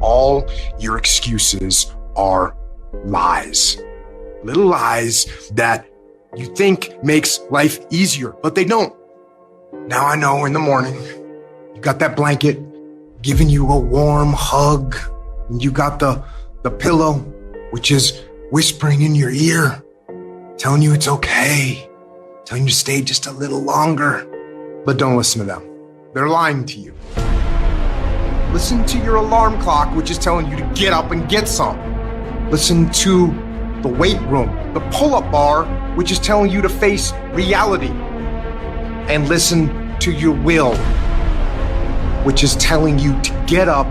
all your excuses are lies. Little lies that you think makes life easier, but they don't. Now I know in the morning, you got that blanket giving you a warm hug, and you got the pillow, which is whispering in your ear, telling you it's okay, telling you to stay just a little longer. But don't listen to them. They're lying to you. Listen to your alarm clock, which is telling you to get up and get some. Listen to the weight room, the pull-up bar, which is telling you to face reality. And listen to your will, which is telling you to get up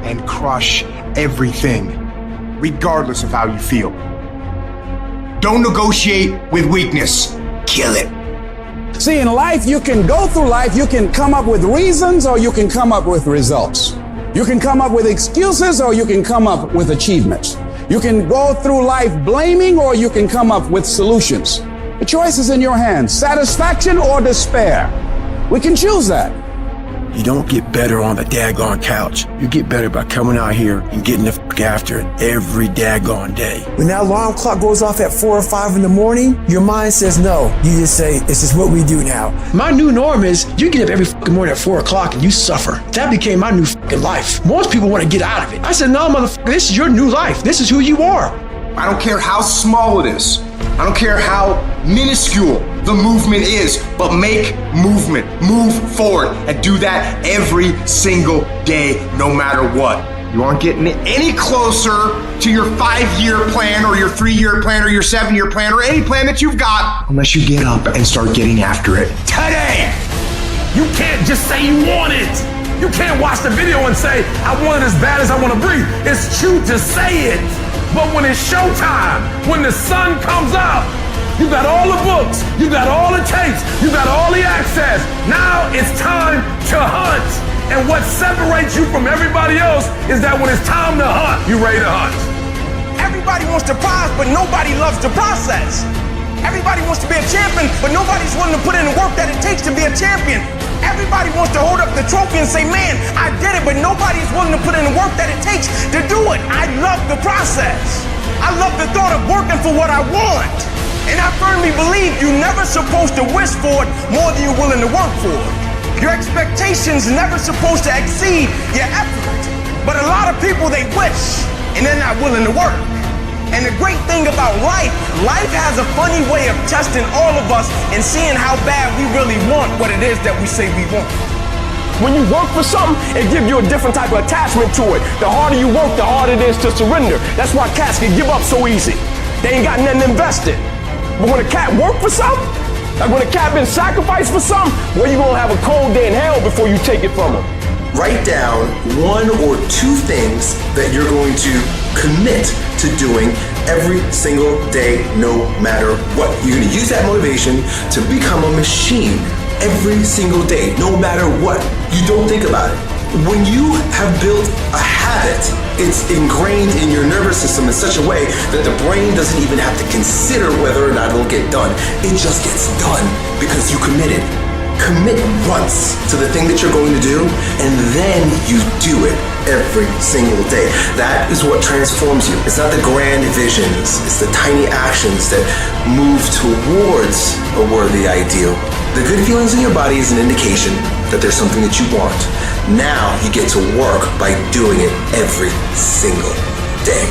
and crush everything, regardless of how you feel. Don't negotiate with weakness. Kill it. See, in life, you can go through life, you can come up with reasons or you can come up with results. You can come up with excuses or you can come up with achievements. You can go through life blaming or you can come up with solutions. The choice is in your hands, satisfaction or despair. We can choose that. You don't get better on the daggone couch. You get better by coming out here and getting the fuck after it every daggone day. When that alarm clock goes off at 4 or 5 in the morning, your mind says no. You just say, this is what we do now. My new norm is you get up every fucking morning at 4 o'clock and you suffer. That became my new fucking life. Most people want to get out of it. I said, no, motherfucker, this is your new life. This is who you are. I don't care how small it is. I don't care how minuscule the movement is, but make movement, move forward, and do that every single day, no matter what. You aren't getting any closer to your 5-year plan or your 3-year plan or your 7-year plan or any plan that you've got unless you get up and start getting after it today. You can't just say you want it. You can't watch the video and say, I want it as bad as I want to breathe. It's true to say it. But when it's showtime, when the sun comes up, you got all the books, you got all the tapes, you got all the access. Now it's time to hunt. And what separates you from everybody else is that when it's time to hunt, you're ready to hunt. Everybody wants the prize, but nobody loves the process. Everybody wants to be a champion, but nobody's willing to put in the work that it takes to be a champion. Everybody wants to hold up the trophy and say, man, I did it, but nobody's willing to put in the work that it takes to do it. I love the process. I love the thought of working for what I want. And I firmly believe you're never supposed to wish for it more than you're willing to work for it. Your expectations never supposed to exceed your effort. But a lot of people, they wish, and they're not willing to work. And the great thing about life has a funny way of testing all of us and seeing how bad we really want what it is that we say we want. When you work for something, it gives you a different type of attachment to it. The harder you work, the harder it is to surrender. That's why cats can give up so easy. They ain't got nothing invested. But when a cat work for something, like when a cat been sacrificed for something, well, you're gonna have a cold day in hell before you take it from them. Write down 1 or 2 things that you're going to commit to doing every single day, no matter what. You're going to use that motivation to become a machine every single day, no matter what. You don't think about it. When you have built a habit, it's ingrained in your nervous system in such a way that the brain doesn't even have to consider whether or not it'll get done. It just gets done because you committed. Commit once to the thing that you're going to do, and then you do it every single day. That is what transforms you. It's not the grand visions, it's the tiny actions that move towards a worthy ideal. The good feelings in your body is an indication that there's something that you want. Now you get to work by doing it every single day.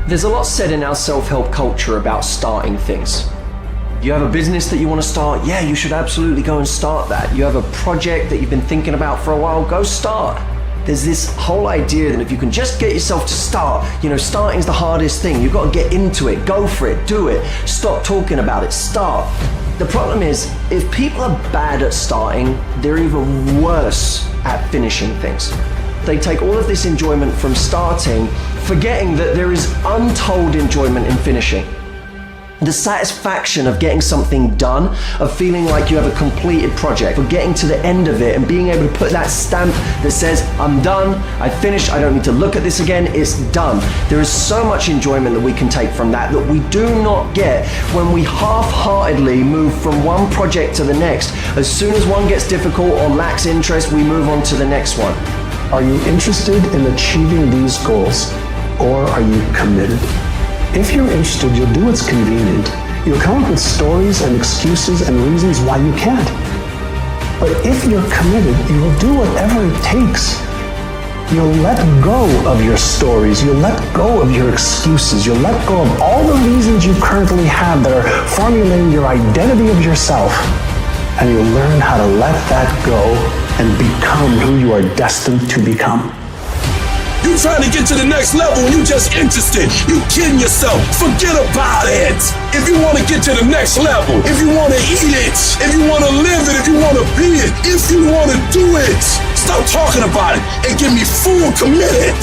There's a lot said in our self-help culture about starting things. You have a business that you want to start, yeah, you should absolutely go and start that. You have a project that you've been thinking about for a while, go start. There's this whole idea that if you can just get yourself to start, starting's the hardest thing. You've got to get into it, go for it, do it, stop talking about it, start. The problem is, if people are bad at starting, they're even worse at finishing things. They take all of this enjoyment from starting, forgetting that there is untold enjoyment in finishing. The satisfaction of getting something done, of feeling like you have a completed project, of getting to the end of it and being able to put that stamp that says, I'm done, I finished, I don't need to look at this again, it's done. There is so much enjoyment that we can take from that we do not get when we half-heartedly move from one project to the next. As soon as one gets difficult or lacks interest, we move on to the next one. Are you interested in achieving these goals, or are you committed? If you're interested, you'll do what's convenient. You'll come up with stories and excuses and reasons why you can't. But if you're committed, you will do whatever it takes. You'll let go of your stories. You'll let go of your excuses. You'll let go of all the reasons you currently have that are formulating your identity of yourself. And you'll learn how to let that go and become who you are destined to become. You trying to get to the next level and you just interested. You kidding yourself. Forget about it. If you want to get to the next level, if you want to eat it, if you want to live it, if you want to be it, if you want to do it, stop talking about it and get me full committed.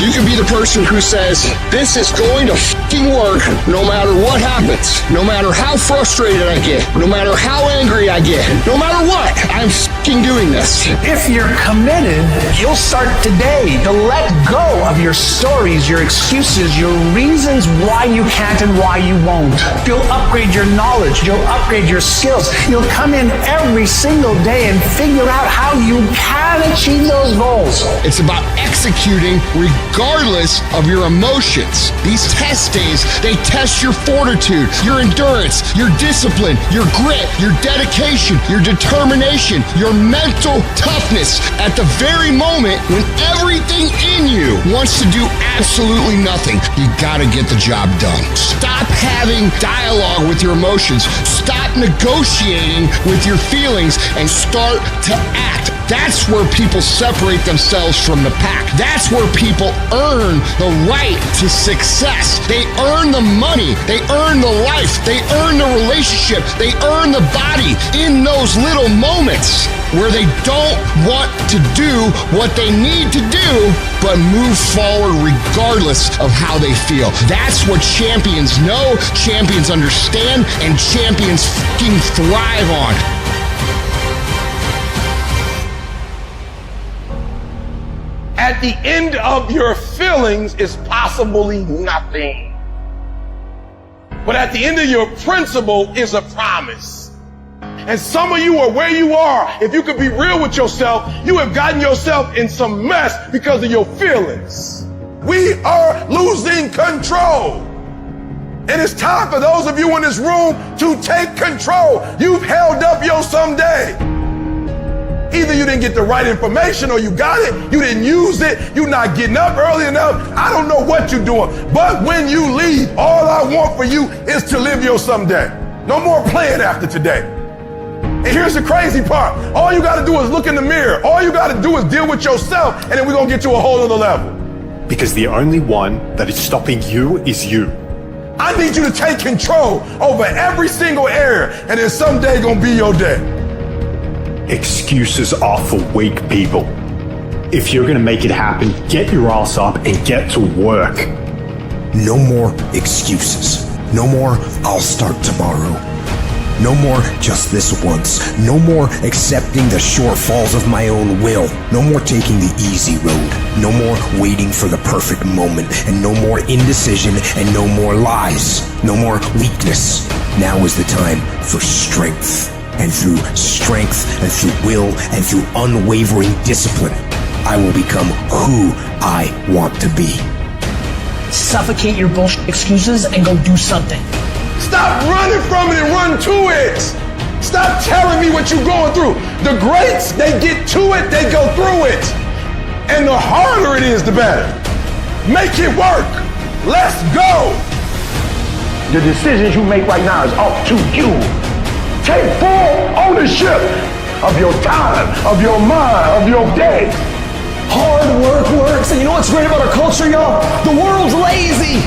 You can be the person who says, this is going to fucking work no matter what happens, no matter how frustrated I get, no matter how angry I get, no matter what, I'm fucking doing this. If you're committed, you'll start today to let go of your stories, your excuses, your reasons why you can't and why you won't. You'll upgrade your knowledge, you'll upgrade your skills. You'll come in every single day and figure out how you can achieve those goals. It's about executing regardless of your emotions. These test days, they test your fortitude, your endurance, your discipline, your grit, your dedication, your determination, your mental toughness at the very moment when everything in you wants to do absolutely nothing. You gotta get the job done. Stop having dialogue with your emotions. Stop negotiating with your feelings and start to act. That's where people separate themselves from the pack. That's where people earn the right to success. They earn the money. They earn the life. They earn the relationship. They earn the body in those little moments where they don't want to do what they need to do, but move forward regardless of how they feel. That's what champions know, champions understand, and champions fucking thrive on. At the end of your feelings is possibly nothing. But at the end of your principle is a promise. And some of you are where you are. If you could be real with yourself, you have gotten yourself in some mess because of your feelings. We are losing control. And it's time for those of you in this room to take control. You've held up your someday. Either you didn't get the right information or you got it, you didn't use it, you're not getting up early enough. I don't know what you're doing. But when you leave, all I want for you is to live your someday. No more playing after today. And here's the crazy part. All you got to do is look in the mirror. All you got to do is deal with yourself, and then we're going to get to a whole other level. Because the only one that is stopping you is you. I need you to take control over every single area, and then someday going to be your day. Excuses are for weak people. If you're going to make it happen, get your ass up and get to work. No more excuses. No more, I'll start tomorrow. No more, just this once. No more accepting the shortfalls of my own will. No more taking the easy road. No more waiting for the perfect moment. And no more indecision and no more lies. No more weakness. Now is the time for strength. And through strength and through will and through unwavering discipline, I will become who I want to be. Suffocate your bullshit excuses and go do something. Stop running from it and run to it. Stop telling me what you're going through. The greats, they get to it, they go through it. And the harder it is, the better. Make it work. Let's go. The decisions you make right now is up to you. Take full ownership of your time, of your mind, of your day. Hard work works, and you know what's great about our culture, y'all? The world's lazy.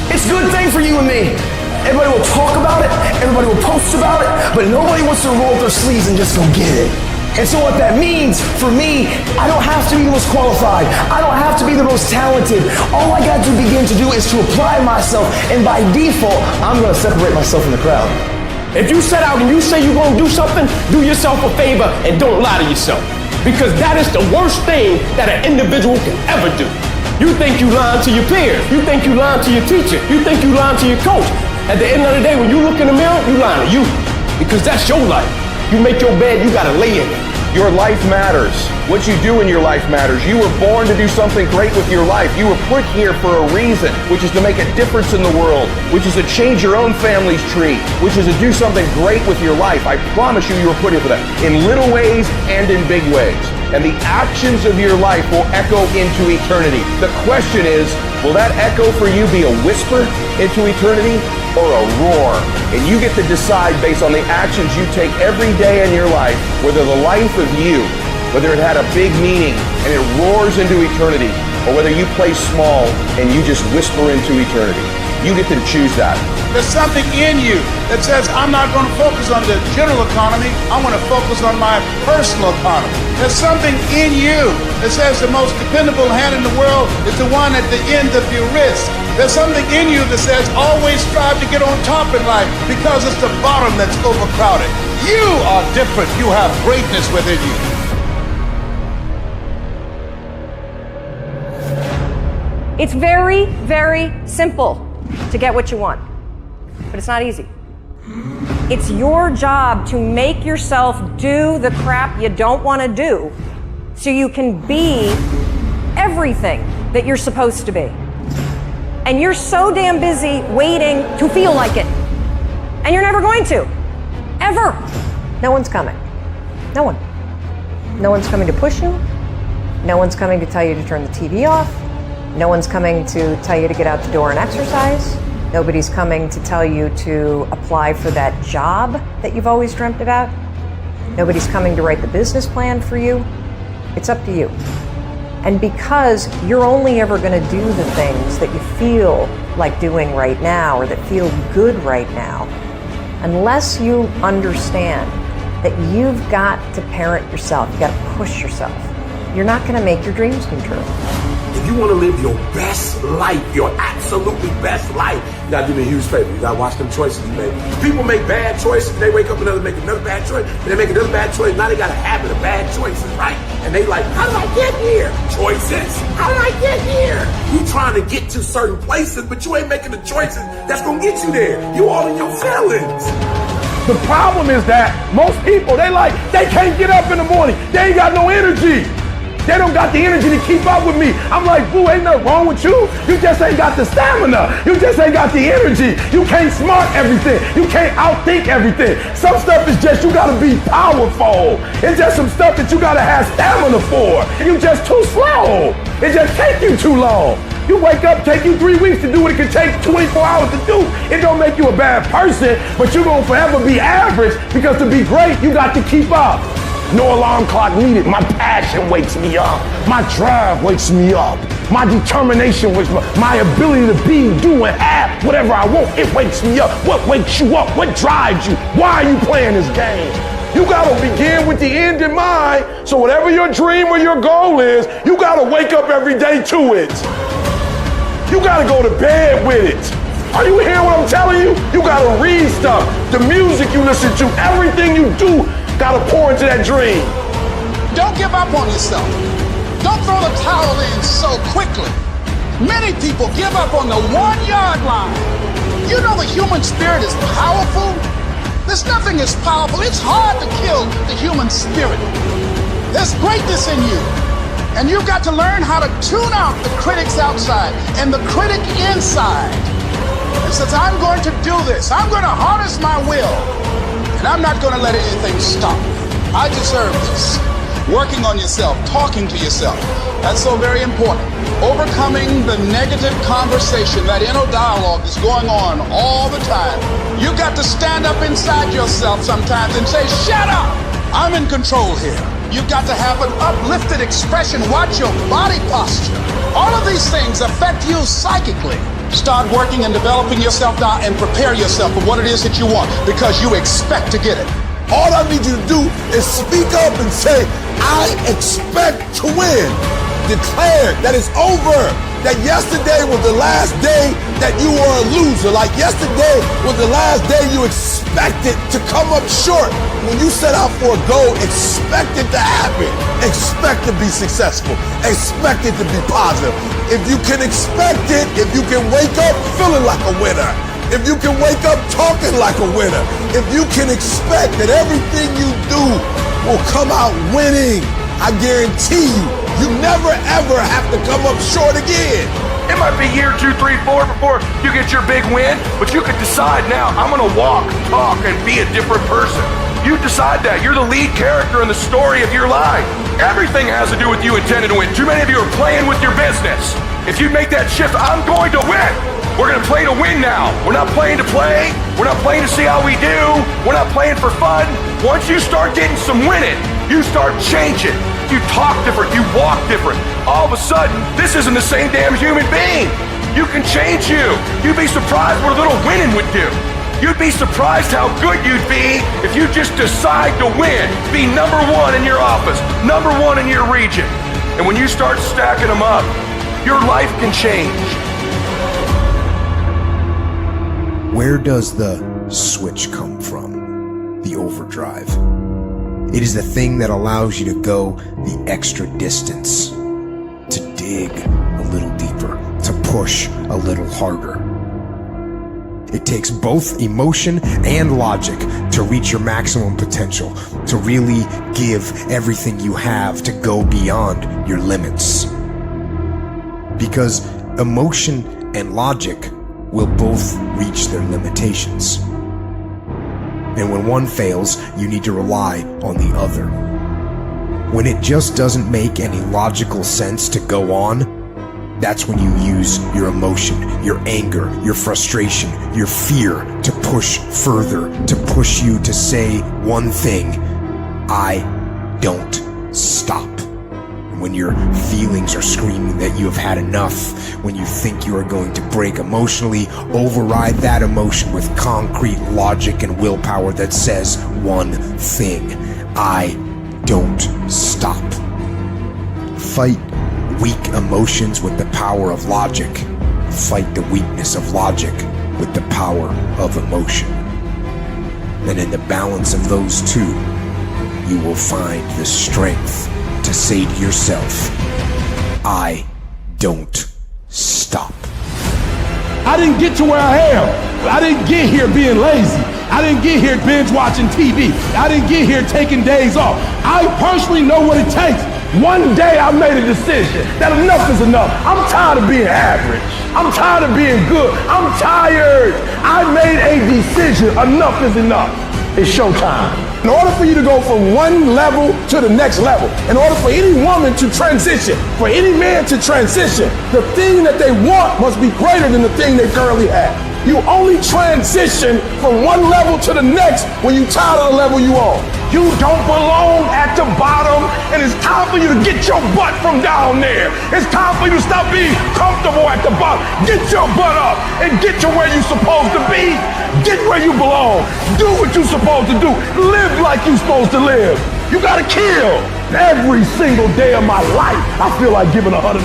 It's a good thing for you and me. Everybody will talk about it, everybody will post about it, but nobody wants to roll up their sleeves and just go get it. And so what that means for me, I don't have to be the most qualified. I don't have to be the most talented. All I got to begin to do is to apply myself, and by default, I'm gonna separate myself from the crowd. If you set out and you say you're gonna do something, do yourself a favor and don't lie to yourself. Because that is the worst thing that an individual can ever do. You think you lying to your peers. You think you lying to your teacher. You think you lying to your coach. At the end of the day, when you look in the mirror, you lying to you. Because that's your life. You make your bed, you gotta lay in it. Your life matters. What you do in your life matters. You were born to do something great with your life. You were put here for a reason, which is to make a difference in the world, which is to change your own family's tree, which is to do something great with your life. I promise you, you were put here for that, in little ways and in big ways. And the actions of your life will echo into eternity. The question is, will that echo for you be a whisper into eternity or a roar? And you get to decide based on the actions you take every day in your life, whether the life of you, whether it had a big meaning and it roars into eternity, or whether you play small and you just whisper into eternity. You get to choose that. There's something in you that says, I'm not going to focus on the general economy, I'm going to focus on my personal economy. There's something in you that says the most dependable hand in the world is the one at the end of your wrist. There's something in you that says, always strive to get on top in life because it's the bottom that's overcrowded. You are different. You have greatness within you. It's very, very simple to get what you want, but it's not easy. It's your job to make yourself do the crap you don't want to do so you can be everything that you're supposed to be. And you're so damn busy waiting to feel like it. And you're never going to. Ever. No one's coming. No one. No one's coming to push you. No one's coming to tell you to turn the TV off. No one's coming to tell you to get out the door and exercise. Nobody's coming to tell you to apply for that job that you've always dreamt about. Nobody's coming to write the business plan for you. It's up to you. And because you're only ever going to do the things that you feel like doing right now or that feel good right now, unless you understand that you've got to parent yourself, you've got to push yourself, you're not going to make your dreams come true. If you want to live your best life, your absolutely best life, you got to do me a huge favor. You got to watch them choices you make. People make bad choices. They wake up and make another bad choice. And they make another bad choice. Now they got a habit of bad choices, right? And they like, how did I get here? Choices. How did I get here? You trying to get to certain places, but you ain't making the choices that's going to get you there. You all in your feelings. The problem is that most people, they can't get up in the morning. They ain't got no energy. They don't got the energy to keep up with me. I'm like, boo, ain't nothing wrong with you. You just ain't got the stamina. You just ain't got the energy. You can't smart everything. You can't outthink everything. Some stuff is just, you gotta be powerful. It's just some stuff that you gotta have stamina for. You just too slow. It just take you too long. You wake up, take you 3 weeks to do what it can take 24 hours to do. It don't make you a bad person, but you're gonna forever be average because to be great, you got to keep up. No alarm clock needed. My passion wakes me up. My drive wakes me up. My determination wakes me up. My ability to be, do, and have whatever I want, it wakes me up. What wakes you up? What drives you? Why are you playing this game? You gotta begin with the end in mind, so whatever your dream or your goal is, you gotta wake up every day to it. You gotta go to bed with it. Are you hearing what I'm telling you? You gotta read stuff, the music you listen to, everything you do, gotta pour into that dream. Don't give up on yourself. Don't throw the towel in so quickly. Many people give up on the 1-yard line. You know the human spirit is powerful. There's nothing as powerful. It's hard to kill the human spirit. There's greatness in you. And you've got to learn how to tune out the critics outside and the critic inside. And since I'm going to do this, I'm going to harness my will. And I'm not going to let anything stop me. I deserve this. Working on yourself, talking to yourself. That's so very important. Overcoming the negative conversation, that inner dialogue is going on all the time. You've got to stand up inside yourself sometimes and say, shut up! I'm in control here. You've got to have an uplifted expression. Watch your body posture. All of these things affect you psychically. Start working and developing yourself now and prepare yourself for what it is that you want because you expect to get it. All I need you to do is speak up and say, I expect to win. Declare that it's over. That yesterday was the last day that you were a loser. Like yesterday was the last day you expected to come up short. When you set out for a goal, expect it to happen. Expect to be successful. Expect it to be positive. If you can expect it, if you can wake up feeling like a winner, if you can wake up talking like a winner, if you can expect that everything you do will come out winning, I guarantee you never ever have to come up short again. It might be year 2, 3, 4 before you get your big win, but you could decide now, I'm gonna walk, talk, and be a different person. You decide that. You're the lead character in the story of your life. Everything has to do with you intending to win. Too many of you are playing with your business. If you make that shift, I'm going to win. We're gonna play to win now. We're not playing to play. We're not playing to see how we do. We're not playing for fun. Once you start getting some winning, you start changing. You talk different, you walk different. All of a sudden, this isn't the same damn human being. You can change you. You'd be surprised what a little winning would do. You'd be surprised how good you'd be if you just decide to win. Be number one in your office, number one in your region. And when you start stacking them up, your life can change. Where does the switch come from? The overdrive. It is the thing that allows you to go the extra distance, to dig a little deeper, to push a little harder. It takes both emotion and logic to reach your maximum potential, to really give everything you have, to go beyond your limits. Because emotion and logic will both reach their limitations. And when one fails, you need to rely on the other. When it just doesn't make any logical sense to go on, that's when you use your emotion, your anger, your frustration, your fear to push further, to push you to say one thing: I don't stop. When your feelings are screaming that you have had enough, when you think you are going to break emotionally, override that emotion with concrete logic and willpower that says one thing: I don't stop. Fight weak emotions with the power of logic. Fight the weakness of logic with the power of emotion. And in the balance of those two, you will find the strength to say to yourself, I don't stop. I didn't get to where I am. I didn't get here being lazy. I didn't get here binge watching TV. I didn't get here taking days off. I personally know what it takes. One day I made a decision that enough is enough. I'm tired of being average. I'm tired of being good. I'm tired. I made a decision. Enough is enough. It's showtime. In order for you to go from one level to the next level, in order for any woman to transition, for any man to transition, the thing that they want must be greater than the thing they currently have. You only transition from one level to the next when you're tired of the level you on. You don't belong at the bottom, and it's time for you to get your butt from down there. It's time for you to stop being comfortable at the bottom. Get your butt up and get to where you're supposed to be. Get where you belong. Do what you're supposed to do. Live like you're supposed to live. You gotta kill. Every single day of my life, I feel like giving 100%.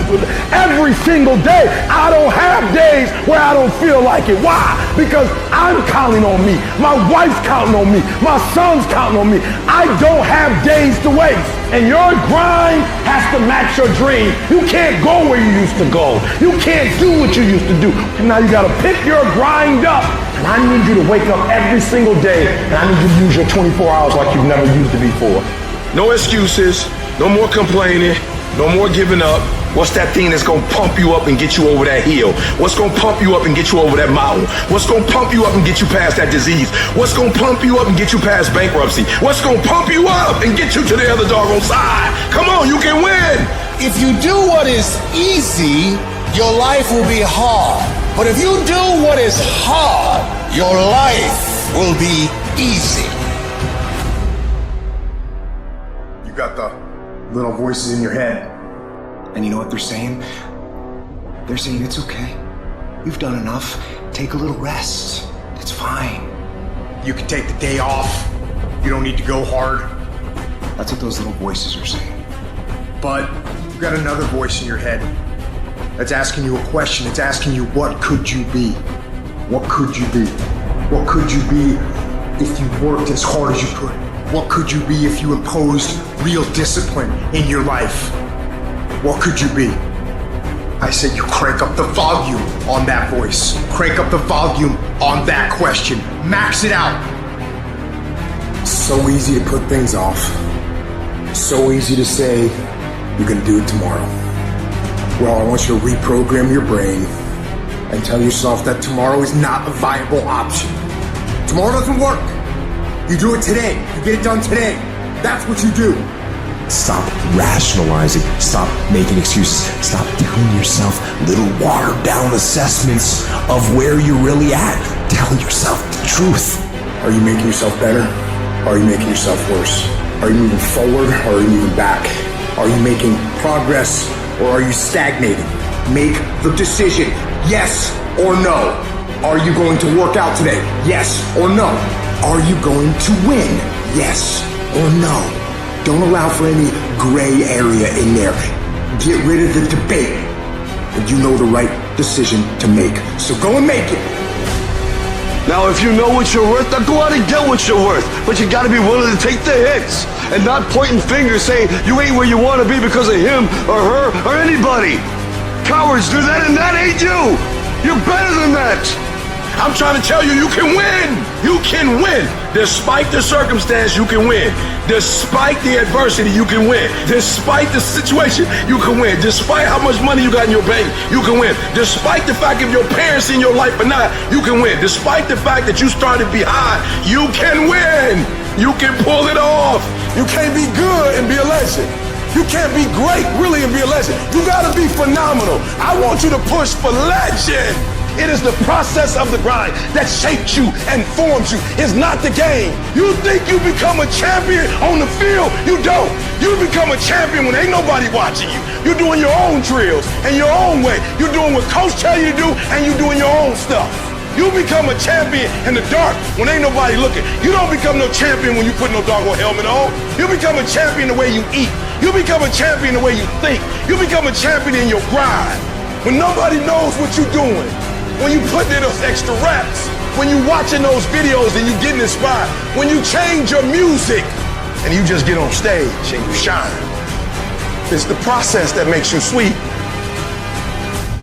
Every single day. I don't have days where I don't feel like it. Why? Because I'm counting on me. My wife's counting on me. My son's counting on me. I don't have days to waste. And your grind has to match your dream. You can't go where you used to go. You can't do what you used to do. And now you gotta pick your grind up. And I need you to wake up every single day, and I need you to use your 24 hours like you've never used it before. No excuses, no more complaining, no more giving up. What's that thing that's gonna pump you up and get you over that hill? What's gonna pump you up and get you over that mountain? What's gonna pump you up and get you past that disease? What's gonna pump you up and get you past bankruptcy? What's gonna pump you up and get you to the other doggone side? Come on, you can win! If you do what is easy, your life will be hard. But if you do what is hard, your life will be easy. You got the little voices in your head. And you know what they're saying? They're saying it's okay. You've done enough. Take a little rest. It's fine. You can take the day off. You don't need to go hard. That's what those little voices are saying. But you've got another voice in your head that's asking you a question. It's asking you, what could you be? What could you be? What could you be if you worked as hard as you could? What could you be if you imposed real discipline in your life? What could you be? I said you crank up the volume on that voice. Crank up the volume on that question. Max it out. So easy to put things off. So easy to say, you're gonna do it tomorrow. Well, I want you to reprogram your brain and tell yourself that tomorrow is not a viable option. Tomorrow doesn't work. You do it today. You get it done today. That's what you do. Stop rationalizing. Stop making excuses. Stop telling yourself little watered down assessments of where you're really at. Tell yourself the truth. Are you making yourself better? Or are you making yourself worse? Are you moving forward or are you moving back? Are you making progress or are you stagnating? Make the decision, yes or no. Are you going to work out today? Yes or no. Are you going to win? Yes or no. Don't allow for any gray area in there. Get rid of the debate. And you know the right decision to make. So go and make it. Now, if you know what you're worth, now go out and get what you're worth. But you gotta be willing to take the hits and not pointing fingers saying you ain't where you wanna be because of him or her or anybody. Cowards do that and that ain't you. You're better than that. I'm trying to tell you, you can win. You can win. Despite the circumstance, you can win. Despite the adversity, you can win. Despite the situation, you can win. Despite how much money you got in your bank, you can win. Despite the fact if your parents in your life or not, you can win. Despite the fact that you started behind, you can win. You can pull it off. You can't be good and be a legend. You can't be great, really, and be a legend. You gotta be phenomenal. I want you to push for legend. It is the process of the grind that shapes you and forms you. It's not the game. You think you become a champion on the field? You don't. You become a champion when ain't nobody watching you. You're doing your own drills and your own way. You're doing what coach tell you to do and you're doing your own stuff. You become a champion in the dark when ain't nobody looking. You don't become no champion when you put no doggone helmet on. You become a champion the way you eat. You become a champion the way you think. You become a champion in your grind. When nobody knows what you're doing. When you put in those extra reps, when you watching those videos and you getting inspired, when you change your music and you just get on stage and you shine. It's the process that makes you sweet.